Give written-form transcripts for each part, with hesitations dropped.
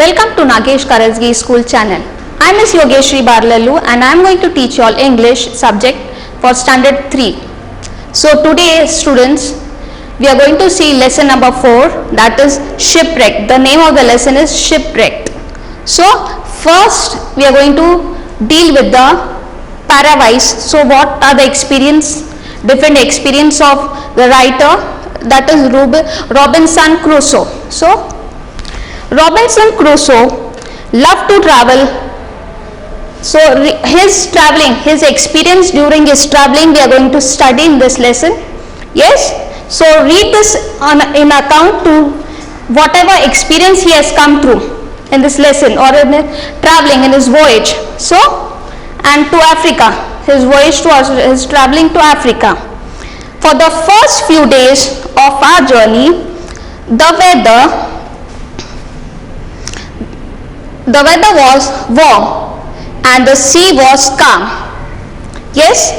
Welcome to Nagesh Karasgi School channel. I am Ms. Yogeshri Barlalu and I am going to teach you all English subject for standard 3. So today students, we are going to see lesson number 4, that is shipwreck. The name of the lesson is shipwrecked. So first we are going to deal with the Paradise. So what are the different experience of the writer, that is Robinson Crusoe. So Robinson Crusoe loved to travel. So his experience during his traveling we are going to study in this lesson. Yes, so read this in account to whatever experience he has come through in this lesson or in traveling in his voyage. So, and to Africa, his voyage to his traveling to Africa. For the first few days of our journey, the weather was warm and the sea was calm. Yes,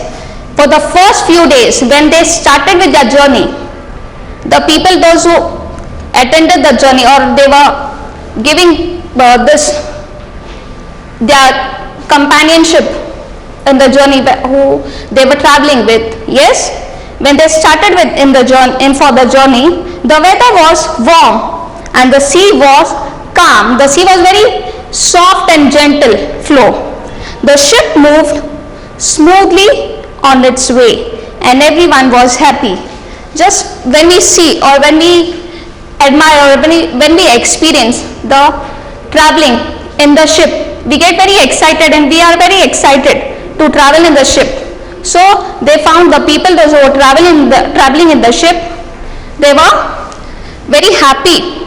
for the first few days when they started with their journey, the people, those who attended the journey or they were giving their companionship in the journey who they were traveling with, yes, when they started for the journey, the weather was warm and the sea was calm. The sea was very soft and gentle flow. The ship moved smoothly on its way and everyone was happy. Just when we see or when we admire or when we experience the traveling in the ship, we get very excited and we are very excited to travel in the ship. So they found the people, those who were traveling in the ship, they were very happy.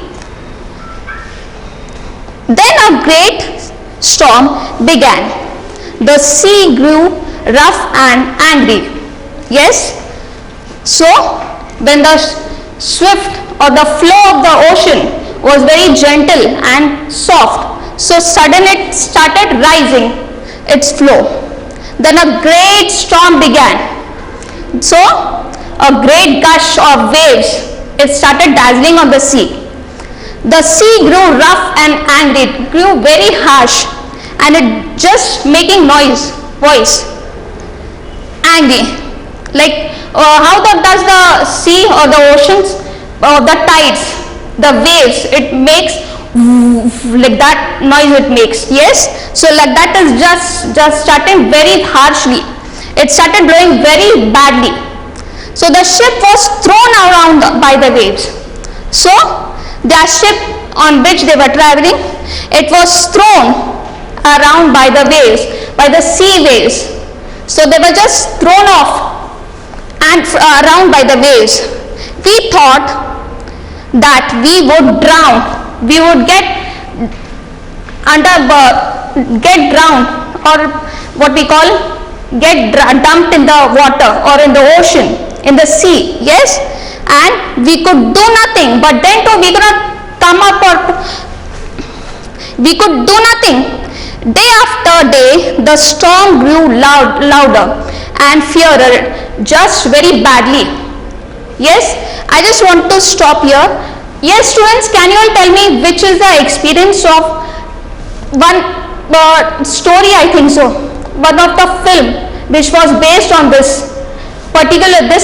Then a great storm began. The sea grew rough and angry. Yes, so when the swift or the flow of the ocean was very gentle and soft, so suddenly it started rising its flow. Then a great storm began. So a great gush of waves, it started dazzling on the sea. The sea grew rough and angry, it grew very harsh and it just making voice, angry. Like how does the sea or the oceans, the tides, the waves, it makes like that noise it makes. Yes, so like that is just starting very harshly. It started blowing very badly. So the ship was thrown around by the waves. So their ship on which they were traveling, it was thrown around by the waves, by the sea waves. So they were just thrown off and around by the waves. We thought that we would drown, we would get drowned, or what we call get dumped in the water or in the ocean, in the sea. Yes, and we could do nothing, but then too we could not come up or we could do nothing. Day after day the storm grew louder and fiercer, just very badly. Yes, I just want to stop here. Yes students, can you all tell me which is the experience of one story, I think so, one of the film which was based on this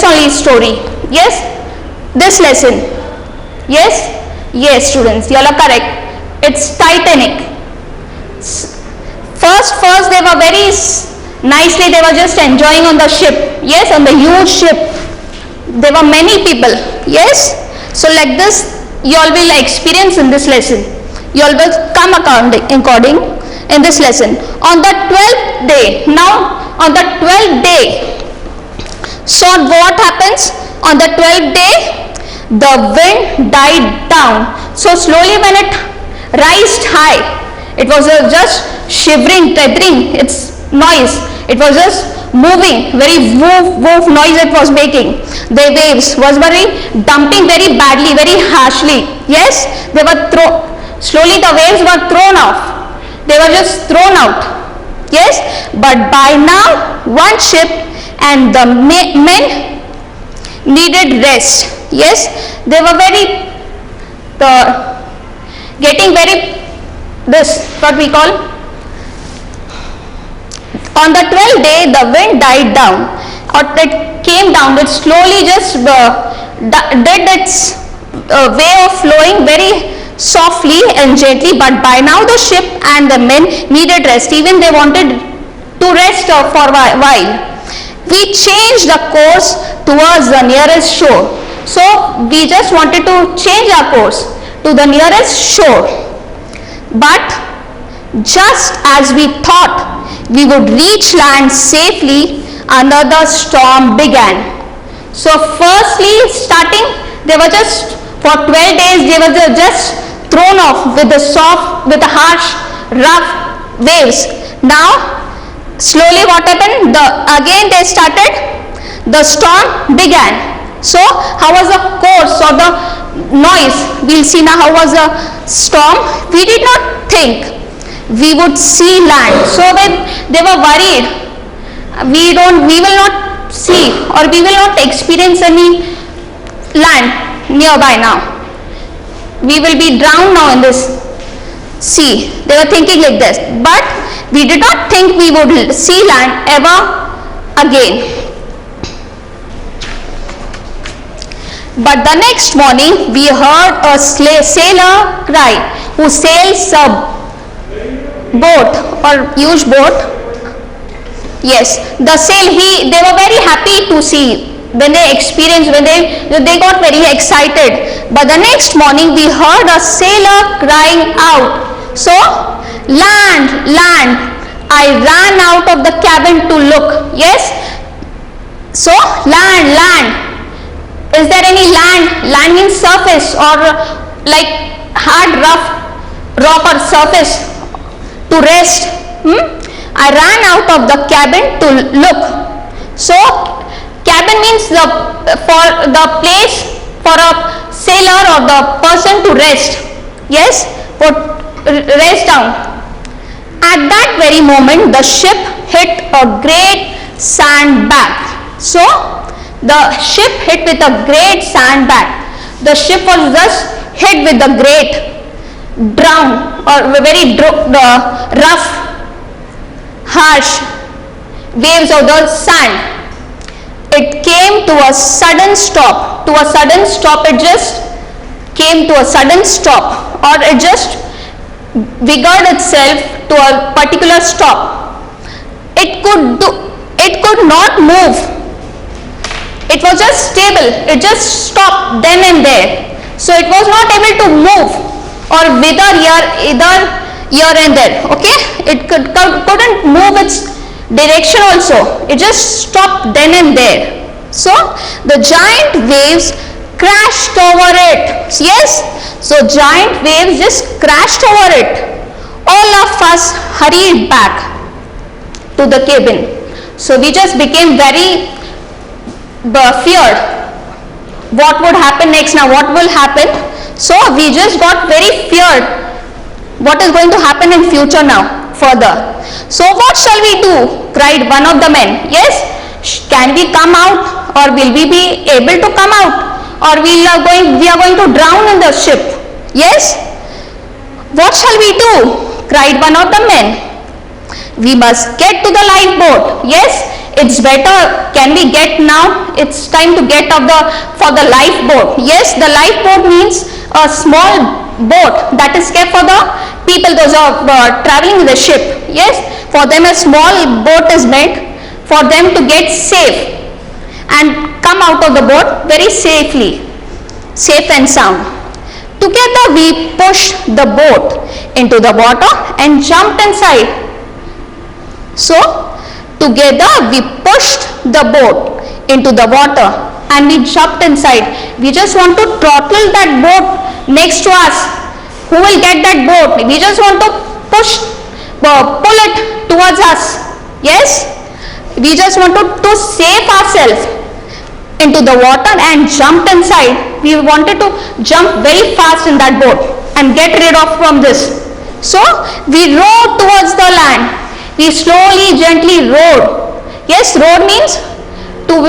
only story? Yes, this lesson. Yes students, you all are correct. It's Titanic. First they were very nicely, they were just enjoying on the ship. Yes, on the huge ship there were many people. Yes, so like this you all will experience in this lesson. You all will come according in this lesson. On the 12th day, now on the 12th day, so what happens on the 12th day? The wind died down. So slowly when it rised high, it was just shivering, tethering its noise. It was just moving, very woof noise it was making. The waves was very dumping very badly, very harshly. Yes, they were slowly the waves were thrown off. They were just thrown out. Yes, but by now one ship and the men needed rest. Yes, they were very getting very this, what we call, on the 12th day the wind died down, or it came down, it slowly just did its way of flowing very softly and gently. But by now the ship and the men needed rest, even they wanted to rest for a while. We changed the course towards the nearest shore. So we just wanted to change our course to the nearest shore. But just as we thought we would reach land safely, another storm began. So firstly, starting, they were just, for 12 days they were just thrown off with the harsh, rough waves. Now slowly what happened, again they started, the storm began. So how was the course or the noise? We'll see now how was the storm. We did not think we would see land, so when they were worried, we will not see, or we will not experience any land nearby now, we will be drowned now in this sea. They were thinking like this, but we did not think we would see land ever again. But the next morning we heard a sailor cry, who sails a boat or huge boat. Yes, they were very happy to see when they experienced, when they got very excited. But the next morning we heard a sailor crying out, so land, land. I ran out of the cabin to look. Yes, so land, land. Is there any land? Land means surface, or like hard, rough rock or surface to rest. I ran out of the cabin to look. So cabin means for the place for a sailor or the person to rest. Yes, for rest down. At that very moment the ship hit a great sandbank. So the ship hit with a great sandbank. The ship was just hit with the great drown or very rough, harsh waves of the sand. It came to a sudden stop. It just came to a sudden stop, or it just vigored itself to a particular stop. It could not move. It was just stable. It just stopped then and there. So it was not able to move or wither here and there. Okay, it couldn't move its direction also. It just stopped then and there. So the giant waves crashed over it. Yes, so giant waves just crashed over it. All of us hurried back to the cabin. So we just became very feared. What would happen next now? What will happen? So we just got very feared. What is going to happen in future now further? So what shall we do? Cried one of the men. Yes, can we come out, or will we be able to come out, or we are going to drown in the ship? Yes, what shall we do? Cried one of the men. We must get to the lifeboat. Yes, it's better. Can we get now? It's time to get for the lifeboat. Yes, the lifeboat means a small boat that is kept for the people, those are traveling in the ship. Yes, for them a small boat is made for them to get safe and come out of the boat very safely, safe and sound. Together we pushed the boat into the water and jumped inside. So together we pushed the boat into the water and we jumped inside. We just want to throttle that boat next to us. Who will get that boat? We just want to pull it towards us. Yes, we just want to save ourselves into the water and jump inside. We wanted to jump very fast in that boat and get rid of from this. So we rowed towards the land. We slowly, gently rowed. Yes, rowed means to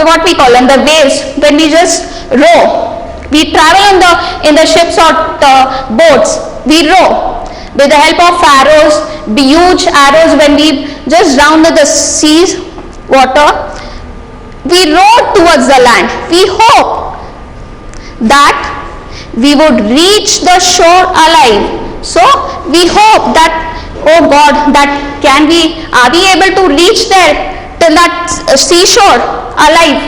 what we call in the waves, when we just row. We travel in the ships or boats. We row. with the help of arrows, the huge arrows, when we just rounded the seas water, we rowed towards the land. We hope that we would reach the shore alive. So we hope that, oh God, that are we able to reach there till that seashore alive,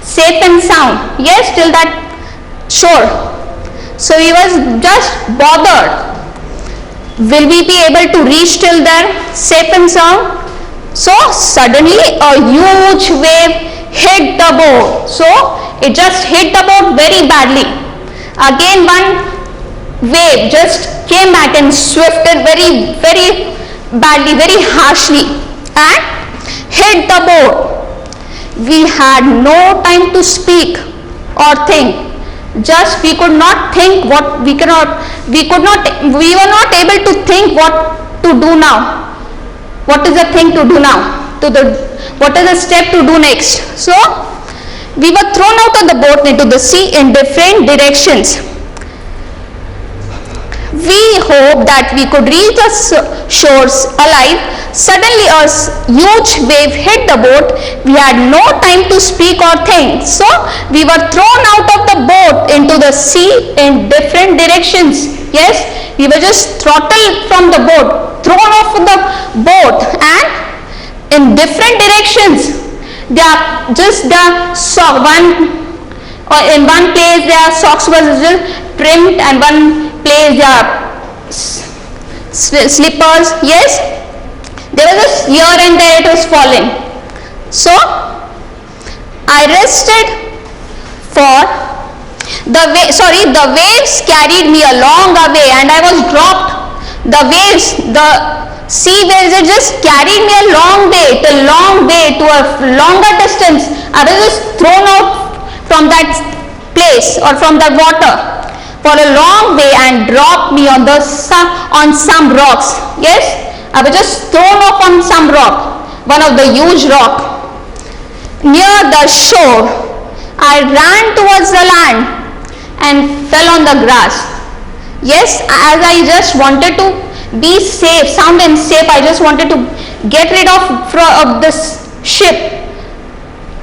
safe and sound? Yes, till that shore. So he was just bothered. Will we be able to reach till there safe and sound? So suddenly a huge wave hit the boat. So it just hit the boat very badly. Again one wave just came back and swifted very badly, very harshly, and hit the boat. We had no time to speak or think. Just we could not think what we were not able to think what to do now. What is the thing to do now? What is the step to do next? So we were thrown out of the boat into the sea in different directions. We hoped that we could reach the shores alive. Suddenly a huge wave hit the boat. We had no time to speak or think. So we were thrown out of the boat into the sea in different directions. Yes, we were just throttled from the boat, thrown off the boat, and in different directions. They are just the one, or in one place their socks was just trimmed, and one place their slippers. Yes, there was just here and there it was falling. So I rested for the waves carried me a long way and I was dropped. The sea waves, it just carried me a long way to a longer distance. I was just thrown out from that place or from that water for a long way and dropped me on some rocks. Yes, I was just thrown off on some rock, one of the huge rock. Near the shore, I ran towards the land and fell on the grass. Yes, as I just wanted to be safe, sound and safe, I just wanted to get rid of this ship.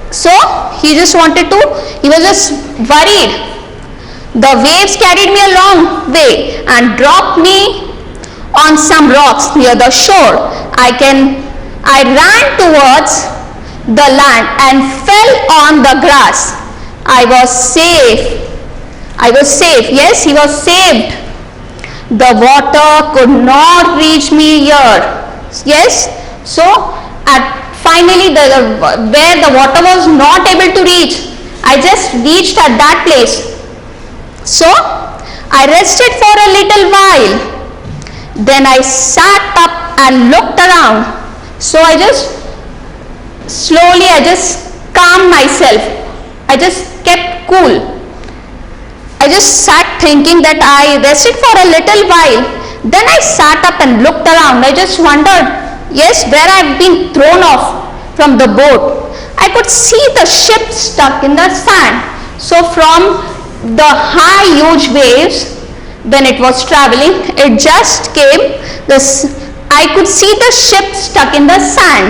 So he was just worried. The waves carried me a long way and dropped me on some rocks near the shore. I ran towards the land and fell on the grass. I was safe. Yes, he was saved. The water could not reach me here. Yes, so finally where the water was not able to reach, I just reached at that place. So I rested for a little while. Then I sat up and looked around. So I just calmed myself. I just kept cool. I just sat thinking that I rested for a little while. Then I sat up and looked around. I just wondered, yes, where I've been thrown off from the boat. I could see the ship stuck in the sand. So from the high huge waves, when it was traveling, it just came, I could see the ship stuck in the sand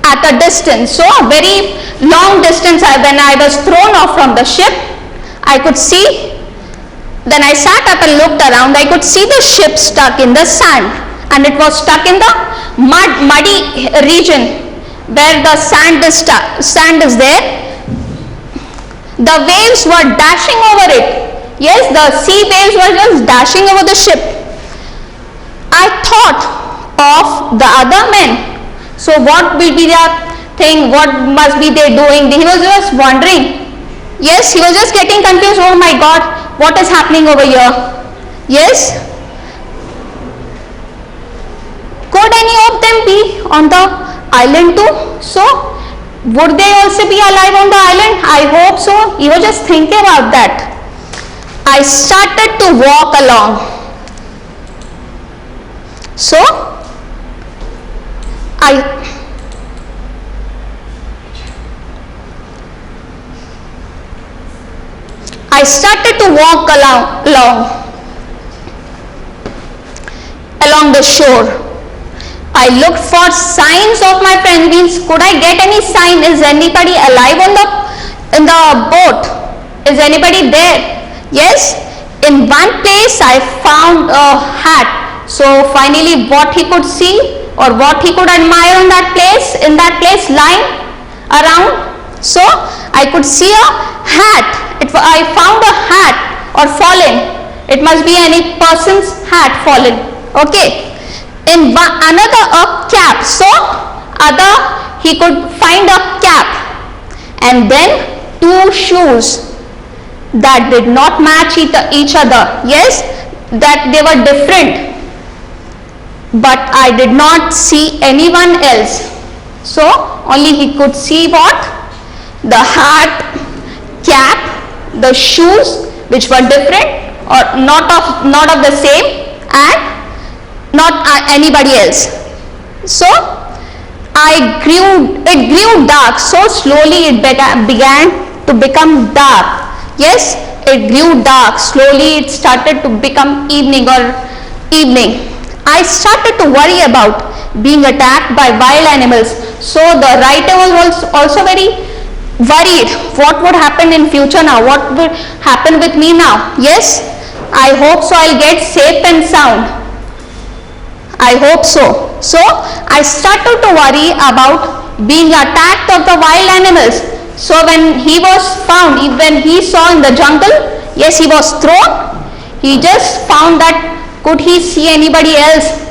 at a distance. So a very long distance, when I was thrown off from the ship, I could see. Then I sat up and looked around. I could see the ship stuck in the sand, and it was stuck in the muddy region where the sand is there. The waves were dashing over it. Yes, the sea waves were just dashing over the ship. I thought of the other men. So what will be their thing? What must be they doing? He was just wondering. Yes, he was just getting confused. Oh my God, what is happening over here? Yes. Could any of them be on the island too? So, would they also be alive on the island? I hope so. He was just thinking about that. I started to walk along. So, I started to walk along. along the shore. I looked for signs of my friend. Means, could I get any sign? Is anybody alive on in the boat? Is anybody there? Yes. In one place I found a hat. So finally, what he could see or what he could admire in that place lying around. So I could see a hat. I found a hat or fallen. It must be any person's hat fallen. Okay. In another, a cap. So he could find a cap, and then two shoes that did not match each other. Yes, that they were different, but I did not see anyone else. So only he could see what? The hat, cap, the shoes which were different or not of the same, and not anybody else. So it grew dark. So slowly it began to become dark. Yes, it grew dark. Slowly it started to become evening. I started to worry about being attacked by wild animals. So the writer was also very worried. What would happen in future now? What would happen with me now? Yes, I hope so I'll get safe and sound. I hope so. So I started to worry about being attacked of the wild animals. So when he was found, when he saw in the jungle, yes, he was thrown. He just found that could he see anybody else?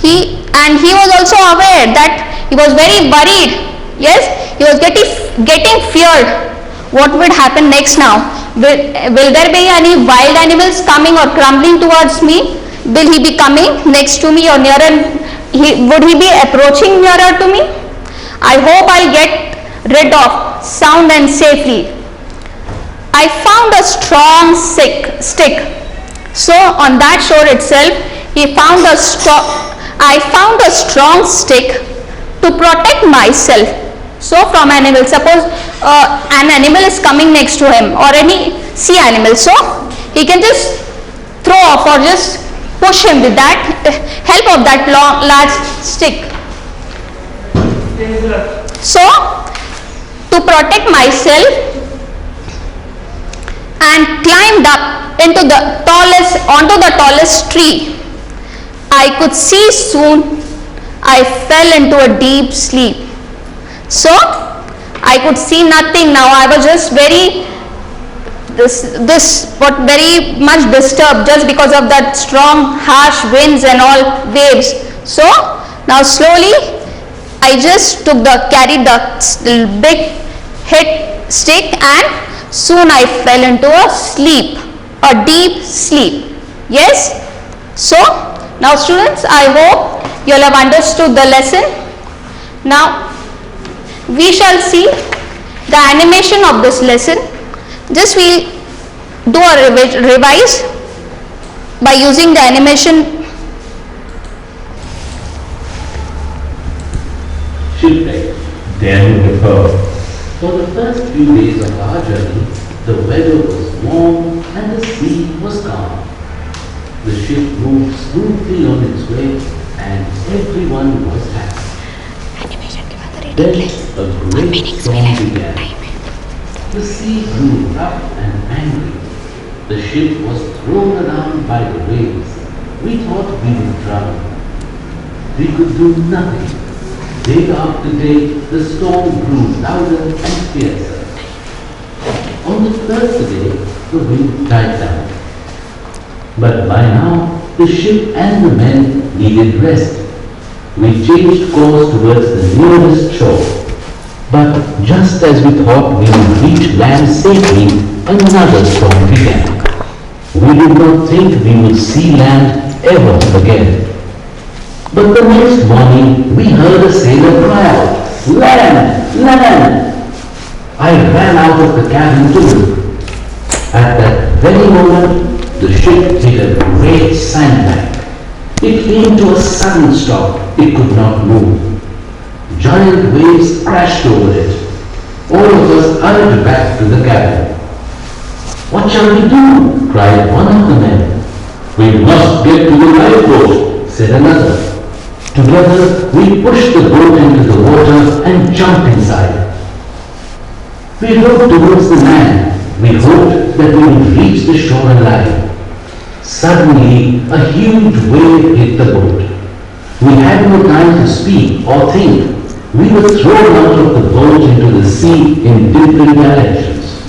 And he was also aware that he was very worried. Yes, he was getting feared. What would happen next now? Will there be any wild animals coming or crumbling towards me? Will he be coming next to me or nearer? Would he be approaching nearer to me? I hope I'll get rid of sound and safely. I found a strong stick. So on that shore itself, I found a strong stick to protect myself. So from animal, suppose an animal is coming next to him or any sea animal, so he can just throw off or just push him with that help of that large stick. So to protect myself, and climbed up onto the tallest tree. I could see soon I fell into a deep sleep. So I could see nothing now. I was just very much disturbed just because of that strong harsh winds and all waves. So now slowly I just carried the big hit stick, and soon I fell into a deep sleep. Yes. So now students, I hope you all have understood the lesson. Now we shall see the animation of this lesson. Just we do a revise by using the animation. Shipwreck, daring the pearl. For the first few days of our journey, the weather was warm and the sea was calm. The ship moved smoothly on its way and everyone was happy. Then a great storm began. The sea grew rough and angry. The ship was thrown around by the waves. We thought we would drown. We could do nothing. Day after day, the storm grew louder and fiercer. On the third day, the wind died down. But by now, the ship and the men needed rest. We changed course towards the nearest shore. But just as we thought we would reach land safely, another storm began. We did not think we would see land ever again. But the next morning, we heard a sailor cry out, "Land! Land!" I ran out of the cabin to look. At that very moment, the ship hit a great sandbank. It came to a sudden stop. It could not move. Giant waves crashed over it. All of us hurried back to the cabin. "What shall we do?" cried one of the men. "We must get to the lifeboat," said another. Together we pushed the boat into the water and jumped inside. We rowed towards the land. We hoped that we would reach the shore alive. Suddenly, a huge wave hit the boat. We had no time to speak or think. We were thrown out of the boat into the sea in different directions.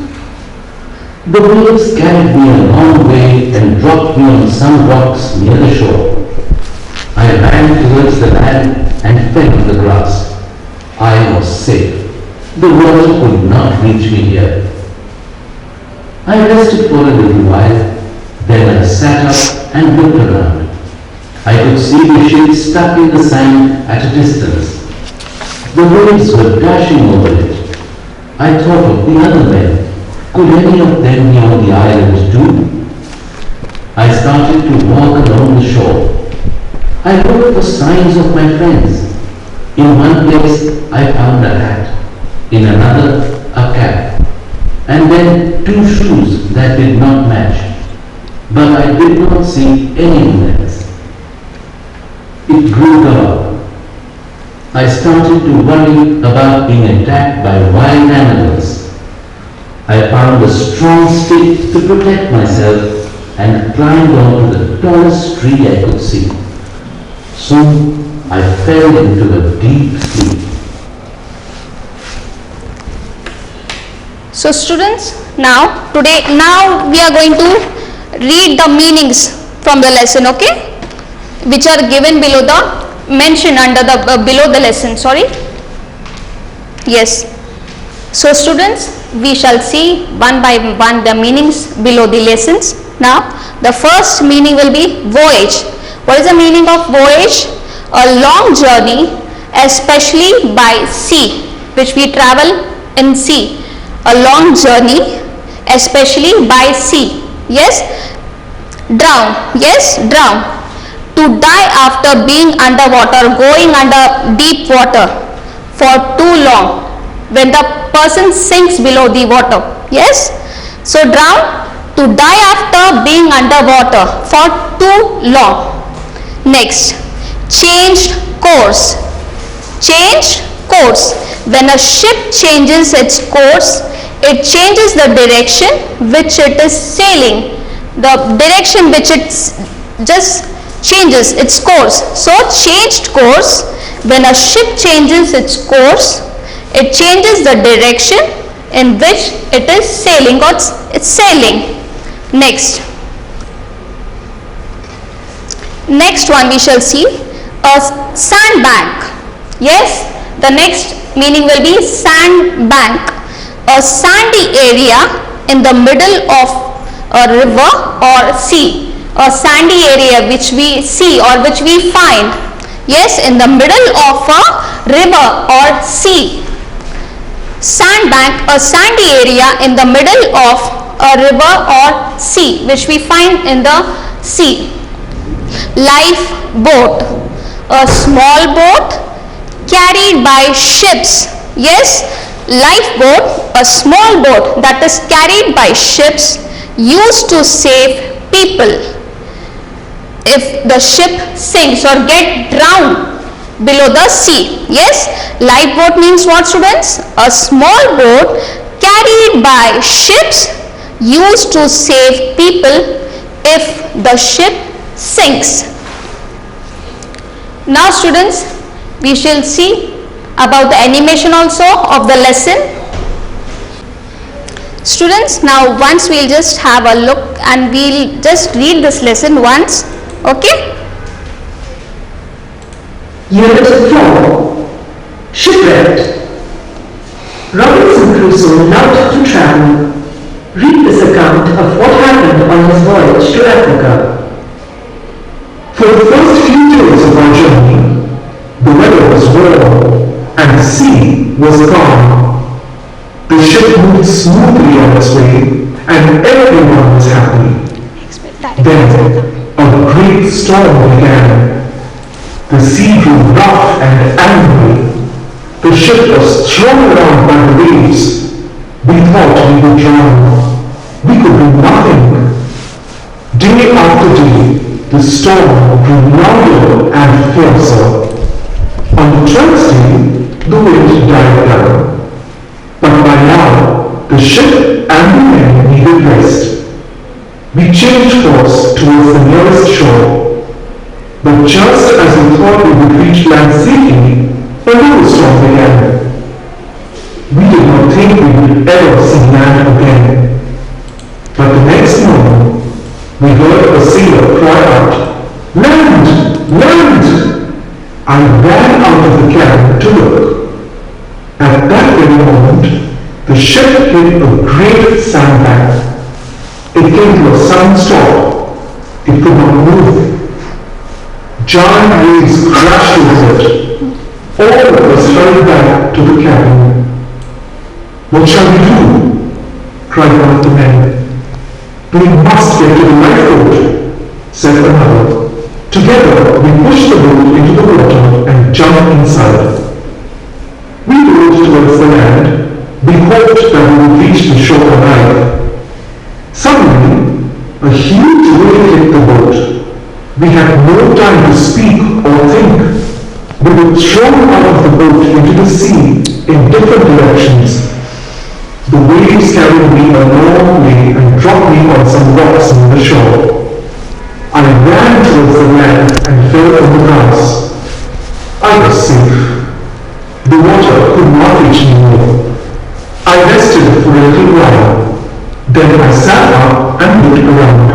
The waves carried me a long way and dropped me on some rocks near the shore. I ran towards the land and fell on the grass. I was safe. The water could not reach me here. I rested for a little while. Then I sat up and looked around. I could see the ship stuck in the sand at a distance. The waves were dashing over it. I thought of the other men. Could any of them be on the island too? I started to walk along the shore. I looked for signs of my friends. In one place I found a hat, in another a cap, and then 2 shoes that did not match. But I did not see anyone else. It grew dark. I started to worry about being attacked by wild animals. I found a strong stick to protect myself and climbed onto the tallest tree I could see. Soon I fell into a deep sleep. So students, now we are going to read the meanings from the lesson, okay, which are given below the mentioned under the below the lesson, sorry. Yes. So students, we shall see one by one the meanings below the lessons. Now the first meaning will be voyage. What is the meaning of voyage? A long journey, especially by sea, which we travel in sea. A long journey, especially by sea. Yes. Drown. Yes, drown. To die after being underwater, going under deep water for too long, when the person sinks below the water. Yes. So drown, to die after being underwater for too long. Next, changed course. Changed course. When a ship changes its course, it changes the direction which it is sailing. The direction which it just changes its course. So changed course. When a ship changes its course, it changes the direction in which it is sailing or it's sailing. Next one we shall see a sandbank. Yes, the next meaning will be sandbank. A sandy area in the middle of a river or sea. A sandy area which we see or which we find. Yes, in the middle of a river or sea. Sandbank, a sandy area in the middle of a river or sea, which we find in the sea. Lifeboat, a small boat carried by ships. Yes, lifeboat, a small boat that is carried by ships used to save people if the ship sinks or get drowned below the sea. Yes, lifeboat means what, students? A small boat carried by ships used to save people if the ship sinks. Now students, we shall see about the animation also of the lesson. Students, now once we'll just have a look and we'll just read this lesson once. Okay? Unit 4. Shipwrecked. Robinson Crusoe loved to travel. Read this account of what happened on his voyage to Africa. For the first few days of our journey, the weather was warm and the sea was calm. The ship moved smoothly on its way and everyone was happy. Then a great storm began. The sea grew rough and angry. The ship was thrown around by the waves. We thought we would drown. We could do nothing. Day after day, the storm grew louder and fiercer. On the 12th day, the wind died down. But by now, the ship and the men needed rest. We changed course towards the nearest shore. But just as we thought we would reach land safely, another storm began. We did not think we would ever see land again. But the next morning, we heard a sailor cry out, "Land! Land!" I ran out of the cabin to look. At that very moment, the ship hit a great sandbank. It came to a sudden stop. It could not move. Giant waves crashed over it. All of us hurried back to the cabin. "What shall we do?" cried one of the men. "We must get to the lifeboat," said another. Together, we pushed the boat into the water and jumped inside. We rowed towards the land. We hoped that we would reach the shore alive. Suddenly, a huge wave hit the boat. We had no time to speak or think. We were thrown out of the boat into the sea in different directions. The waves carried me a long way and dropped me on some rocks near the shore. I ran towards the land and fell on the grass. I was safe. The water could not reach me more. I rested for a little while. Then I sat up and looked around.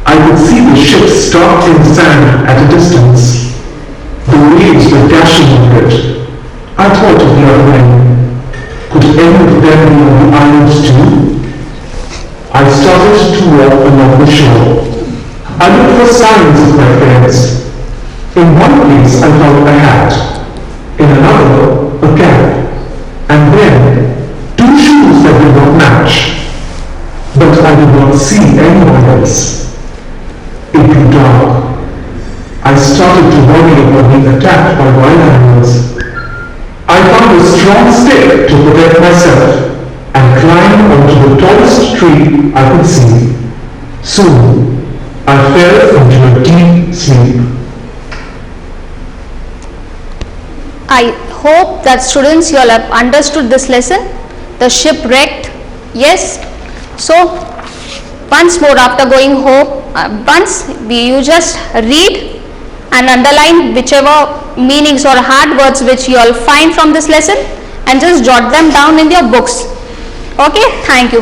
I could see the ship stopped in sand at a distance. The waves were dashing over it. I thought of the other men. Could any of them be on the islands too? I started to walk along the shore. I looked for signs of my friends. In one place I found a hat, in another a cap, and then 2 shoes that did not match. But I did not see anyone else. It grew dark. I started to worry about being attacked by wild animals. I found a strong stick to protect myself and climbed onto the tallest tree I could see. Soon, I fell into a deep sleep. I hope that students, you all have understood this lesson. The ship wrecked. Yes. So once more, after going home, you just read and underline whichever meanings or hard words which you all find from this lesson and just jot them down in your books. Okay, thank you.